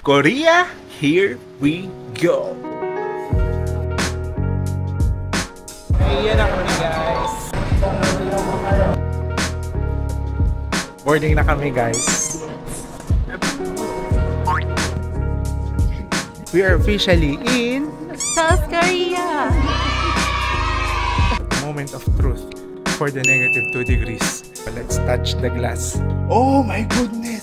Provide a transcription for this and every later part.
Korea, here we go! Ayan na kami guys! Boarding na kami guys. We are officially in South Korea! Moment of truth for the negative 2 degrees. Let's touch the glass. Oh my goodness!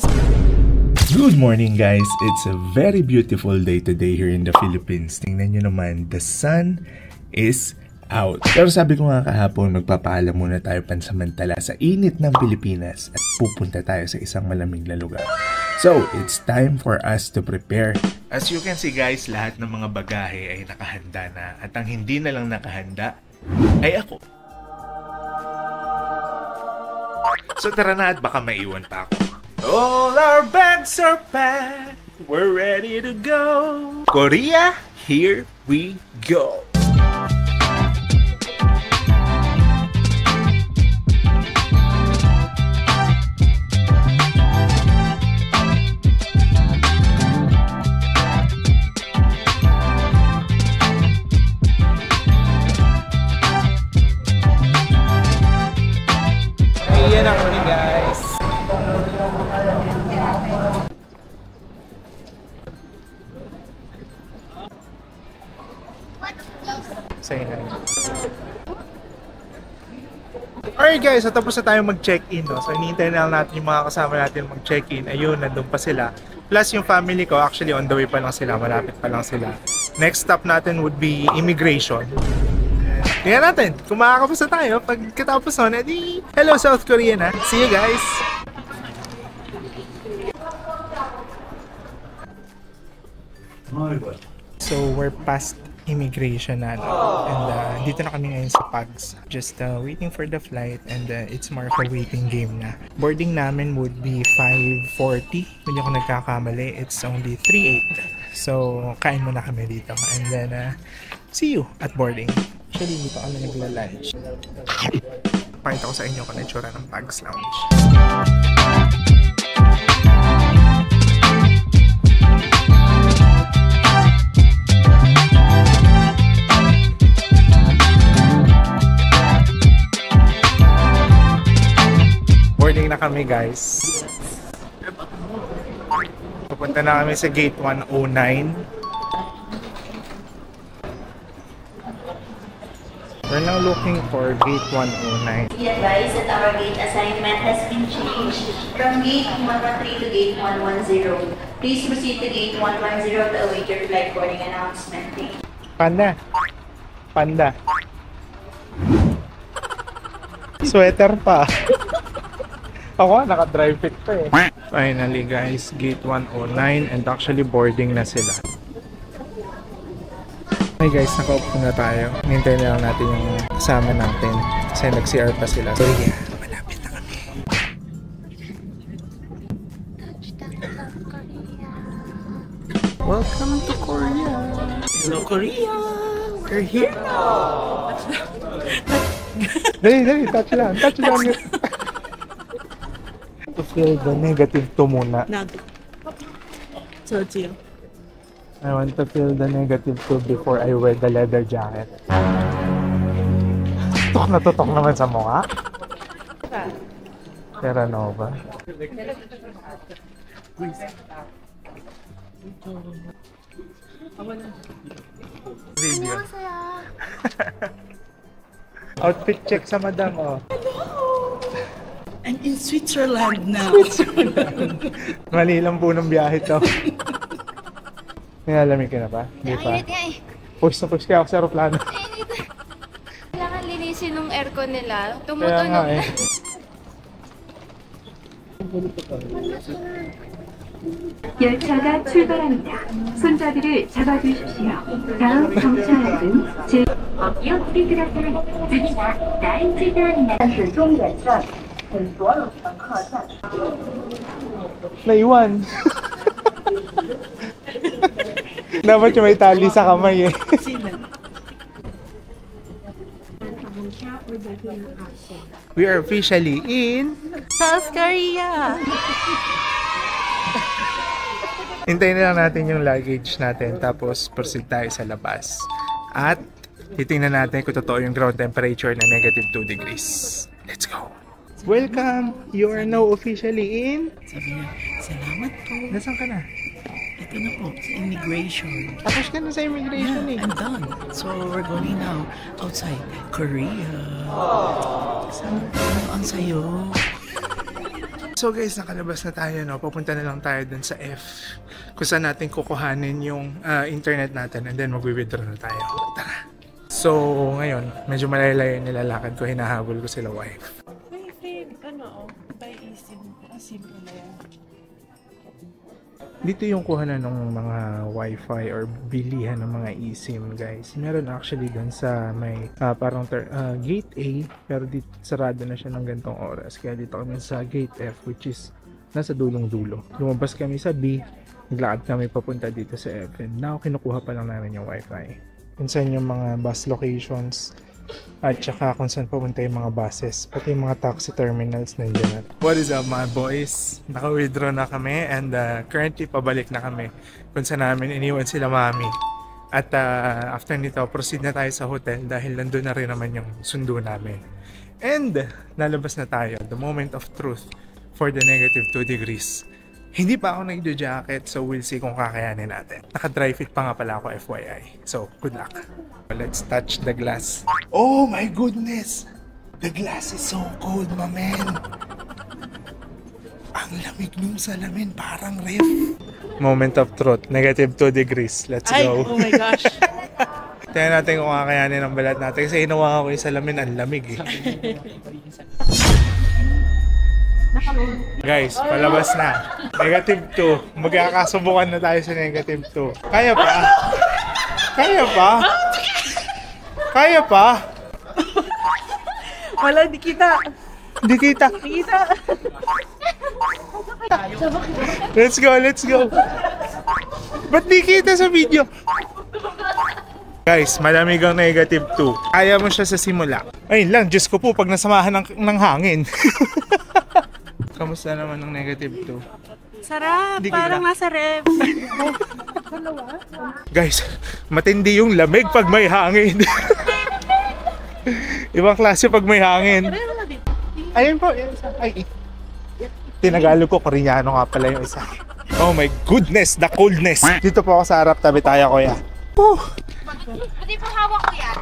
Good morning guys! It's a very beautiful day today here in the Philippines. Tingnan nyo naman, the sun is out. Pero sabi ko nga kahapon, magpapaalam muna tayo pansamantala sa init ng Pilipinas at pupunta tayo sa isang malamig na lugar. So, it's time for us to prepare. As you can see guys, lahat ng mga bagahe ay nakahanda na. At ang hindi na lang nakahanda ay ako. So tara na at baka maiwan pa ako. All our bags are packed. We're ready to go. Korea, here we go. Ayan ako ni guys. Say hi. Alright guys, so tapos na tayo mag-check-in. No? So hinihintay na lang natin yung mga kasama natin mag-check-in. Ayun, nandun pa sila. Plus yung family ko, actually on the way pa lang sila. Malapit pa lang sila. Next stop natin would be immigration. Tingnan natin kung makakapasa tayo. Pagkatapos nun, edi hello South Korea na. See you guys! So we're past immigration na, and dito na kami ngayon sa PAGS. Just waiting for the flight, and it's more of a waiting game na. Boarding namin would be 5:40. Hindi ako nagkakamali. It's only 3:08. So kain muna kami dito, and then see you at boarding. Actually, dito kami nagla-lunch. Pakita ko sa inyo kung itsura ng PAGS Lounge. Boarding na kami guys. Pupunta na kami sa gate 109. We're now looking for gate 109. We advise that our gate assignment has been changed from gate 113 to gate 110. Please proceed to gate 110 to await your flight boarding announcement. Panda. Panda. Sweater pa. Ako, naka-drive fit pa eh. Finally guys, gate 109, and actually boarding na sila. Hey guys, nakaupo na tayo. Hinintay na lang natin yung kasama natin. Kasi nag-CR pa sila. So yeah, malapit na kami. Welcome to Korea! Hello Korea! We're here now! Dali, touch lang. Touch lang. To feel the negative 2 muna. I want to feel the negative 2 before I wear the leather jacket. Tutok na tutok naman sa mukha. Terra Nova. Video. Outfit check sa madam, oh. I'm in Switzerland now. Mali lang po ng biyahe to. May alamig ka na ba? Hindi pa. Init nga eh. Push na push kaya ako sa aeroplano. Kailangan linisin ng aircon nila. Kaya Tumutunog nga na. eh. 열차가 출발합니다. 손잡이를 잡아주십시오. 다음 정차역은 여기ください. 次は第一站呢。但是终点站请所有乘客下车。 Naiwan. Dapat yung may tali sa kamay eh. We are officially in South Korea! Hintayin na lang natin yung luggage natin tapos proceed tayo sa labas. At titingnan natin kung totoo yung ground temperature na -2 degrees. Let's go! Welcome! You are now officially in... Sabi niya, salamat po. Nasaan ka na? Ito na po, sa immigration. Tapos ka na sa immigration eh. I'm done. So we're going now outside Korea. Ano ang sayo? So guys, nakalabas na tayo, no? Papunta na lang tayo dun sa F kung saan natin kukuhanin yung internet natin and then mag-withdraw na tayo. Tara! So ngayon, medyo malayo-layo yung nilalakad ko, hinahabol ko sila wife. Dito yung kuhanan ng mga wifi or bilihan ng mga eSIM guys. Meron actually dun sa may parang gate A, pero dito sarado na siya ng gantong oras. Kaya dito kami sa gate F, which is nasa dulong-dulo. Lumabas kami sa B, naglakad kami papunta dito sa F. And now kinukuha pa lang namin yung wifi. Kung saan yung mga bus locations at saka kung saan pumunta yung mga buses, pati yung mga taxi terminals nandiyan. What is up mga boys? Naka-withdraw na kami and currently pabalik na kami kung saan namin iniwan sila mami. At after nito, proceed na tayo sa hotel dahil nandun na rin naman yung sundo namin. And nalabas na tayo, the moment of truth for the -2 degrees. Hindi pa ako nagdo-jacket, so we'll see kung kakayanin natin. Naka-dry fit pa nga pala ako, FYI. So, good luck. Let's touch the glass. Oh my goodness! The glass is so cold, my man! Ang lamig nung salamin, parang ref. Moment of truth, -2 degrees. Let's go. Oh my gosh! Tingnan natin kung kakayanin ang balat natin. Kasi hinawa ko yung salamin, ang lamig eh. Guys, palabas na. -2. Magkakasubukan na tayo sa -2. Kaya pa? Kaya pa? Kaya pa? Wala, di kita. Hindi kita. Di kita. Let's go, let's go. Ba't di kita sa video? Guys, malamig ang -2. Kaya mo siya sa simula. Ayun lang, Diyos ko po, pag nasamahan ng hangin. Kamusta naman ng -2? Sarap, Di parang kita. nasa ref. Guys, matindi yung lamig pag may hangin. Ibang klase pag may hangin. Ayun po, yun isa. Ay, Tinagalog ko, Koreano nga pala yung isa. Oh my goodness, the coldness. Dito po ako sa harap, tabi tayo kuya. Pwede po hawak ko yan.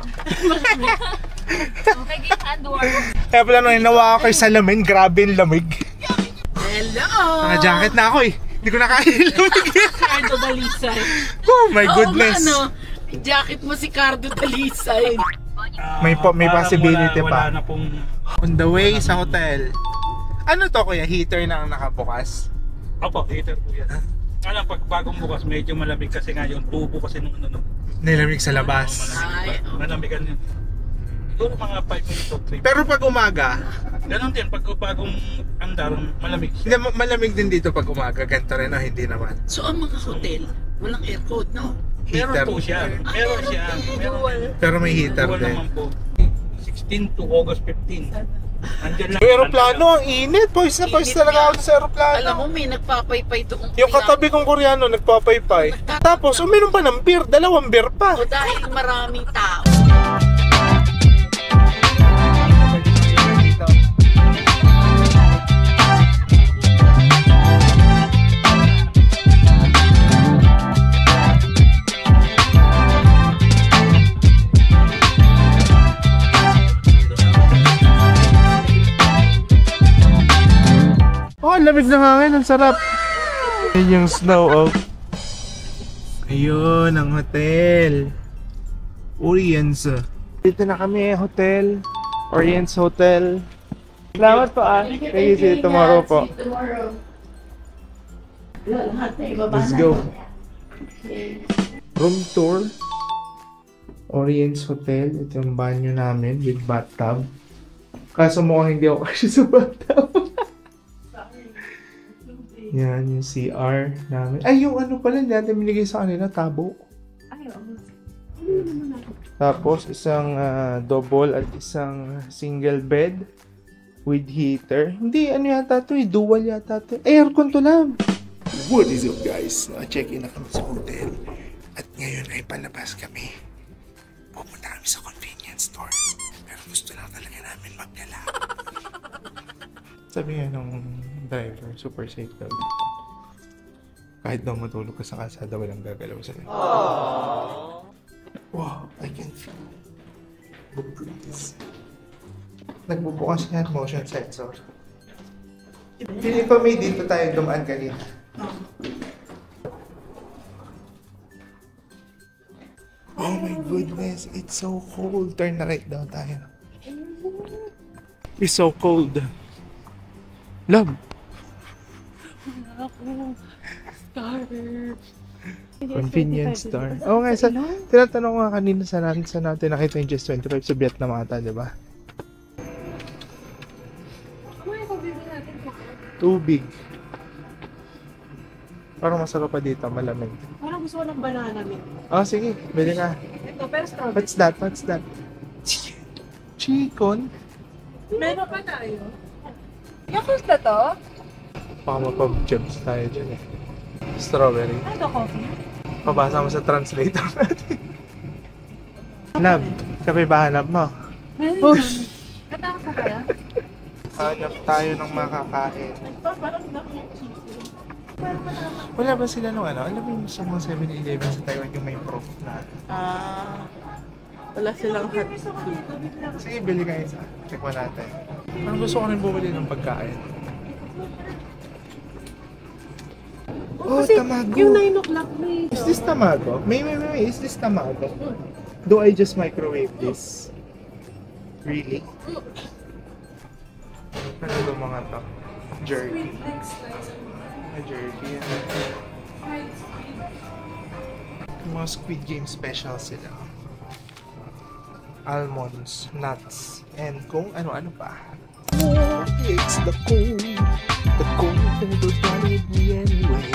Okay, give handwork. Kaya pala nung hinawa ko kay salamin, grabe yung lamig. Hello! Naka-jacket na ako eh. Hindi ko na kaya yung lamig. Cardo Dalisay. Oh my goodness. Oo nga, no? Jacket mo si Cardo Dalisay. May possibility wala pa. na pong... On the way sa hotel. Ano to kuya? Heater na ang nakabukas? Opo, heater po yan. Alam, pag bagong bukas, medyo malamig kasi nga yung tubo kasi nung ano. Nilamig sa labas. Ay, Malamigan yun. Siguro mga 5 minutes o 3. Pero pag umaga, Ganon din, pag bagong andar, malamig. hindi, malamig din dito pag umaga. Ganito rin o hindi naman. so ang mga hotel, walang aircon, no? Meron Heater. po siya. Meron siya. Meron. Pero may heater Dual din. naman po. 16 to August 15. Andyan lang. Yung aeroplano, ang init. Pawis na pawis talaga ako sa aeroplano. Alam mo, may nagpapaypay doon. Yung katabi kong Koreano, nagpapaypay. Tapos, uminom pa ng beer. 2 beer pa. O dahil maraming tao. Oh, lamig ng hangin. Ang sarap. Yan yung snow, oh. Ayun, ang hotel. Orients. Dito na kami, hotel. Orients Hotel. Salamat po ah. Thank you, see you tomorrow po. Let's go. Room tour. Orients Hotel. Ito yung banyo namin with bathtub. Kaso mukhang hindi ako kasi sa bathtub. Yan, yung CR namin. Ay, yung ano pala, hindi natin binigay sa kanila, tabo. Tapos, isang double at isang single bed with heater. Hindi, ano yata to eh, dual yata to. Aircon to lang. What is up guys? Naka-check-in na kami sa hotel. At ngayon ay palabas kami. Pupunta kami sa convenience store. Pero gusto lang talaga namin maggala. Sabi nga nung driver, super safe daw dito. Kahit daw matulog ka sa kalsada, walang gagalaw sa akin. Wow, I can feel the breeze. Nagbubukas yan, motion sensor. Pili ko may dito tayo dumaan kanina. Oh my goodness, it's so cold. Turn na right down tayo. It's so cold. Love. Convenience store. Oo nga, tinatanong ko nga kanina saan natin nakita yung Just 25 sa Vietnam ata, di ba? Tubig. Parang masarap pa dito, malamig. Parang gusto ko ng banana milk. Oh, sige, bili ka. Ito, pero strawberry. What's that? What's that? Chicken? Meron pa tayo. Yakult na to? Baka mapag-jumps tayo dyan eh. Strawberry. Ano, coffee? Pabasa mo sa translator natin. Love, kape ba hanap mo? Push! Katapos ka kaya? Hanap tayo ng makakain. Wala ba sila nung ano? Alam mo yung sa mga 7-Eleven sa Taiwan yung may proof na? Wala silang hot food. Sige, bili ka isa. Check mo natin. Parang gusto ko rin bumili ng pagkain. Oh, kasi tamago. yung 9 o'clock may... Is this tamago? May. Is this tamago? Do I just microwave this? Really? Ano ba mga to? Jerky. Jerky. Mga Squid Game special sila. Almonds, nuts, and kung ano-ano pa. Oh, it's the cold. The cold that wanted me anyway.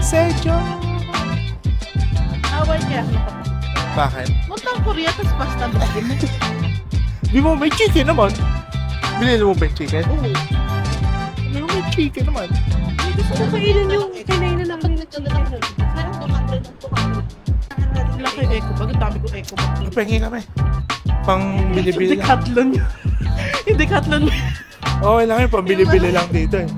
Sejo! Away kaya. Bakit? Muntang Korea, tapos pasta mo. Di mo may chicken naman. Binili mo ba yung chicken? Oo. Di mo may chicken naman. Gusto ko kainin yung kinainin namin ng chicken. Laki eco. Bagay dami ko eco. Pengi kami. Pang bili-bili lang. Decathlon. Yung Decathlon. Okay lang yun, pang bili-bili lang dito eh.